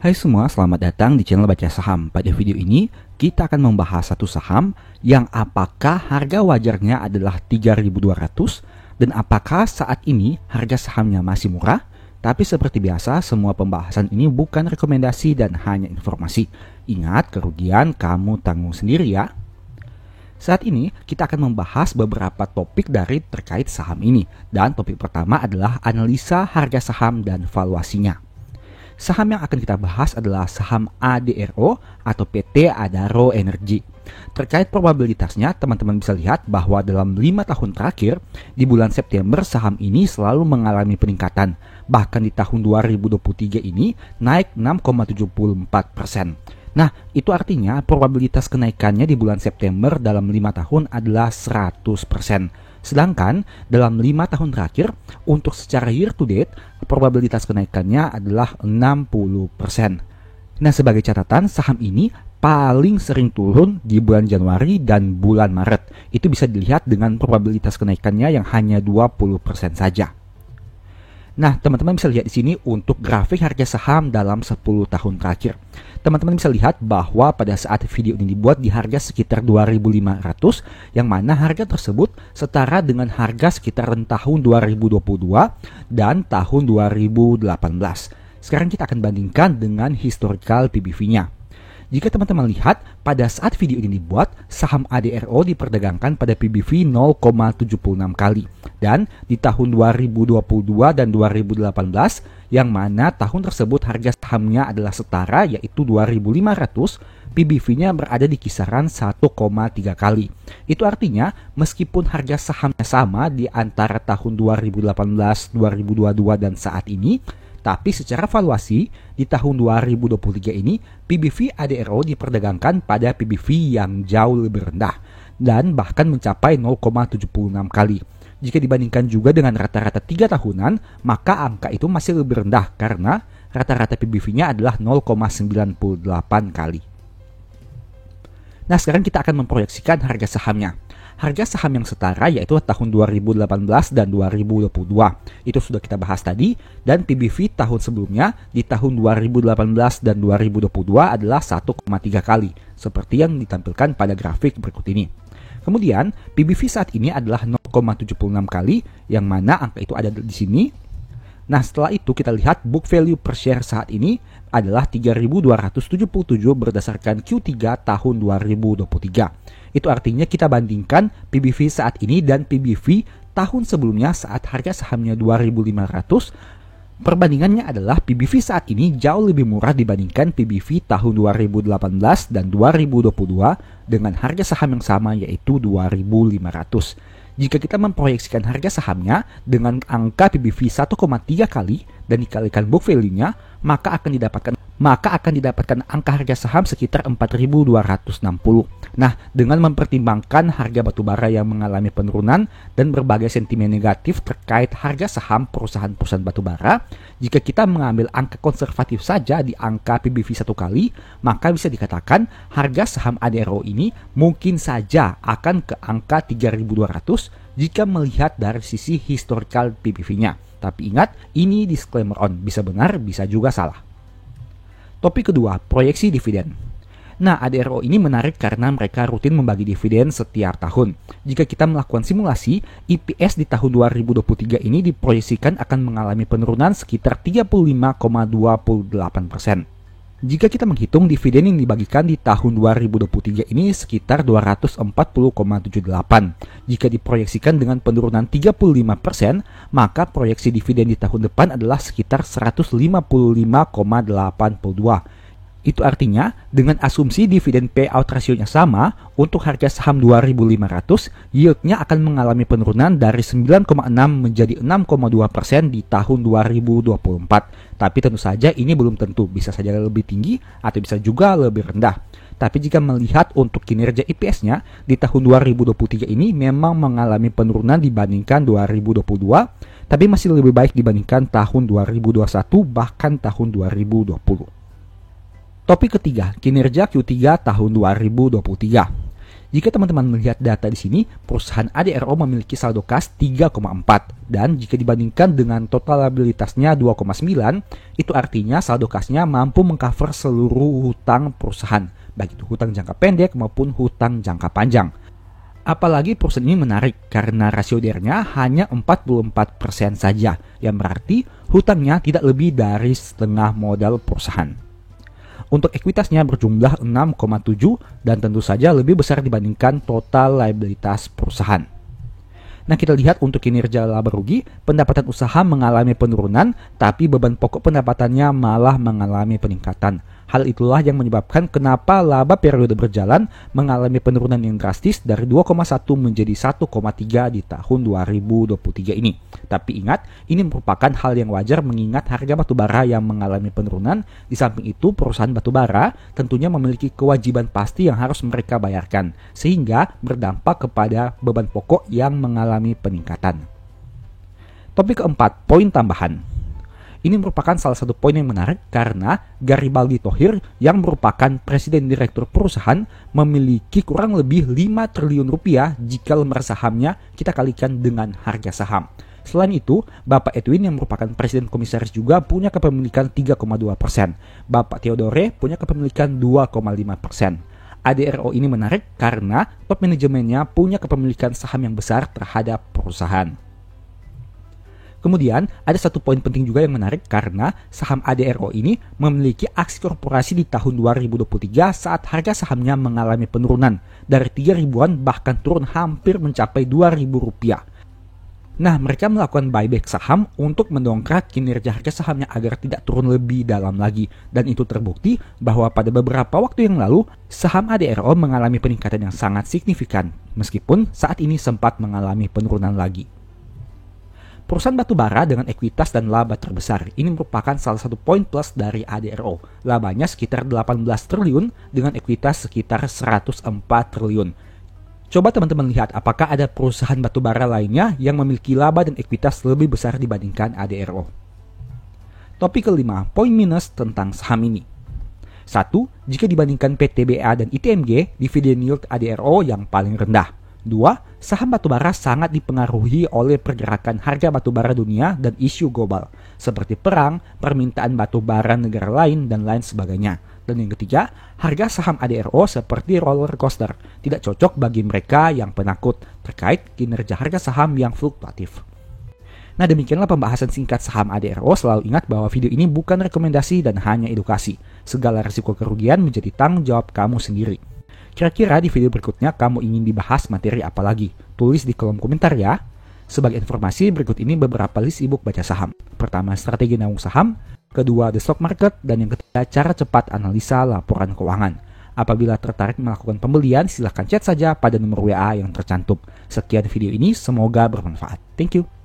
Hai semua, selamat datang di channel Baca Saham. Pada video ini, kita akan membahas satu saham yang apakah harga wajarnya adalah 3.200 dan apakah saat ini harga sahamnya masih murah. Tapi seperti biasa, semua pembahasan ini bukan rekomendasi dan hanya informasi. Ingat, kerugian kamu tanggung sendiri ya. Saat ini, kita akan membahas beberapa topik dari terkait saham ini. Dan topik pertama adalah analisa harga saham dan valuasinya. Saham yang akan kita bahas adalah saham ADRO atau PT Adaro Energi. Terkait probabilitasnya, teman-teman bisa lihat bahwa dalam 5 tahun terakhir, di bulan September saham ini selalu mengalami peningkatan. Bahkan di tahun 2023 ini naik 6,74%. Nah, itu artinya probabilitas kenaikannya di bulan September dalam 5 tahun adalah 100%. Sedangkan dalam 5 tahun terakhir, untuk secara year to date, probabilitas kenaikannya adalah 60%. Nah, sebagai catatan, saham ini paling sering turun di bulan Januari dan bulan Maret. Itu bisa dilihat dengan probabilitas kenaikannya yang hanya 20% saja. Nah, teman-teman bisa lihat di sini untuk grafik harga saham dalam 10 tahun terakhir. Teman-teman bisa lihat bahwa pada saat video ini dibuat di harga sekitar 2.500, yang mana harga tersebut setara dengan harga sekitar tahun 2022 dan tahun 2018. Sekarang kita akan bandingkan dengan historical PBV-nya. Jika teman-teman lihat, pada saat video ini dibuat, saham ADRO diperdagangkan pada PBV 0,76 kali. Dan di tahun 2022 dan 2018, yang mana tahun tersebut harga sahamnya adalah setara, yaitu 2.500, PBV-nya berada di kisaran 1,3 kali. Itu artinya, meskipun harga sahamnya sama di antara tahun 2018, 2022, dan saat ini, tapi secara valuasi, di tahun 2023 ini, PBV ADRO diperdagangkan pada PBV yang jauh lebih rendah dan bahkan mencapai 0,76 kali. Jika dibandingkan juga dengan rata-rata 3 tahunan, maka angka itu masih lebih rendah karena rata-rata PBV-nya adalah 0,98 kali. Nah, sekarang kita akan memproyeksikan harga sahamnya. Harga saham yang setara yaitu tahun 2018 dan 2022. Itu sudah kita bahas tadi, dan PBV tahun sebelumnya di tahun 2018 dan 2022 adalah 1,3 kali, seperti yang ditampilkan pada grafik berikut ini. Kemudian, PBV saat ini adalah 0,76 kali, yang mana angka itu ada di sini. Nah, setelah itu kita lihat book value per share saat ini adalah 3.277 berdasarkan Q3 tahun 2023. Itu artinya kita bandingkan PBV saat ini dan PBV tahun sebelumnya saat harga sahamnya 2.500. Perbandingannya adalah PBV saat ini jauh lebih murah dibandingkan PBV tahun 2018 dan 2022 dengan harga saham yang sama yaitu 2.500. Jika kita memproyeksikan harga sahamnya dengan angka PBV 1,3 kali dan dikalikan book value-nya, maka akan didapatkan angka harga saham sekitar 4.260. Nah, dengan mempertimbangkan harga batubara yang mengalami penurunan dan berbagai sentimen negatif terkait harga saham perusahaan-perusahaan batubara, jika kita mengambil angka konservatif saja di angka PBV 1 kali, maka bisa dikatakan harga saham ADRO ini mungkin saja akan ke angka 3.200 jika melihat dari sisi historical PBV-nya. Tapi ingat, ini disclaimer on, bisa benar, bisa juga salah. Topik kedua, proyeksi dividen. Nah, ADRO ini menarik karena mereka rutin membagi dividen setiap tahun. Jika kita melakukan simulasi, EPS di tahun 2023 ini diproyeksikan akan mengalami penurunan sekitar 35,28%. Jika kita menghitung dividen yang dibagikan di tahun 2023 ini sekitar 240,78. Jika diproyeksikan dengan penurunan 35%, maka proyeksi dividen di tahun depan adalah sekitar 155,82. Itu artinya, dengan asumsi dividen payout rasionya sama, untuk harga saham 2.500, yieldnya akan mengalami penurunan dari 9,6 menjadi 6,2% di tahun 2024. Tapi tentu saja ini belum tentu, bisa saja lebih tinggi atau bisa juga lebih rendah. Tapi jika melihat untuk kinerja EPS-nya, di tahun 2023 ini memang mengalami penurunan dibandingkan 2022, tapi masih lebih baik dibandingkan tahun 2021 bahkan tahun 2020. Topik ketiga, kinerja Q3 tahun 2023. Jika teman-teman melihat data di sini, perusahaan ADRO memiliki saldo kas 3,4 dan jika dibandingkan dengan total liabilitasnya 2,9, itu artinya saldo kasnya mampu mengcover seluruh hutang perusahaan, baik itu hutang jangka pendek maupun hutang jangka panjang. Apalagi perusahaan ini menarik karena rasio DR-nya hanya 44% saja, yang berarti hutangnya tidak lebih dari setengah modal perusahaan. Untuk ekuitasnya berjumlah 6,7 dan tentu saja lebih besar dibandingkan total liabilitas perusahaan. Nah, kita lihat untuk kinerja laba rugi, pendapatan usaha mengalami penurunan, tapi beban pokok pendapatannya malah mengalami peningkatan. Hal itulah yang menyebabkan kenapa laba periode berjalan mengalami penurunan yang drastis dari 2,1 menjadi 1,3 di tahun 2023 ini. Tapi ingat, ini merupakan hal yang wajar mengingat harga batubara yang mengalami penurunan. Di samping itu, perusahaan batubara tentunya memiliki kewajiban pasti yang harus mereka bayarkan, sehingga berdampak kepada beban pokok yang mengalami peningkatan. Topik keempat, poin tambahan. Ini merupakan salah satu poin yang menarik karena Garibaldi Thohir yang merupakan presiden direktur perusahaan memiliki kurang lebih 5 triliun rupiah jika lembar sahamnya kita kalikan dengan harga saham. Selain itu, Bapak Edwin yang merupakan presiden komisaris juga punya kepemilikan 3,2%. Bapak Theodore punya kepemilikan 2,5%. ADRO ini menarik karena top manajemennya punya kepemilikan saham yang besar terhadap perusahaan. Kemudian, ada satu poin penting juga yang menarik karena saham ADRO ini memiliki aksi korporasi di tahun 2023 saat harga sahamnya mengalami penurunan dari 3.000-an bahkan turun hampir mencapai Rp2.000. Nah, mereka melakukan buyback saham untuk mendongkrak kinerja harga sahamnya agar tidak turun lebih dalam lagi. Dan itu terbukti bahwa pada beberapa waktu yang lalu, saham ADRO mengalami peningkatan yang sangat signifikan, meskipun saat ini sempat mengalami penurunan lagi. Perusahaan batubara dengan ekuitas dan laba terbesar ini merupakan salah satu poin plus dari ADRO. Labanya sekitar 18 triliun dengan ekuitas sekitar 104 triliun. Coba teman-teman lihat apakah ada perusahaan batubara lainnya yang memiliki laba dan ekuitas lebih besar dibandingkan ADRO. Topik kelima, poin minus tentang saham ini. 1. Jika dibandingkan PTBA dan ITMG, dividen yield ADRO yang paling rendah. 2. Saham batubara sangat dipengaruhi oleh pergerakan harga batubara dunia dan isu global, seperti perang, permintaan batubara negara lain, dan lain sebagainya. Dan yang ketiga, harga saham ADRO seperti roller coaster, tidak cocok bagi mereka yang penakut terkait kinerja harga saham yang fluktuatif. Nah, demikianlah pembahasan singkat saham ADRO. Selalu ingat bahwa video ini bukan rekomendasi dan hanya edukasi. Segala risiko kerugian menjadi tanggung jawab kamu sendiri. Kira-kira di video berikutnya kamu ingin dibahas materi apa lagi? Tulis di kolom komentar ya. Sebagai informasi, berikut ini beberapa list ebook baca saham. Pertama, strategi nabung saham. Kedua, the stock market. Dan yang ketiga, cara cepat analisa laporan keuangan. Apabila tertarik melakukan pembelian, silahkan chat saja pada nomor WA yang tercantum. Sekian video ini, semoga bermanfaat. Thank you.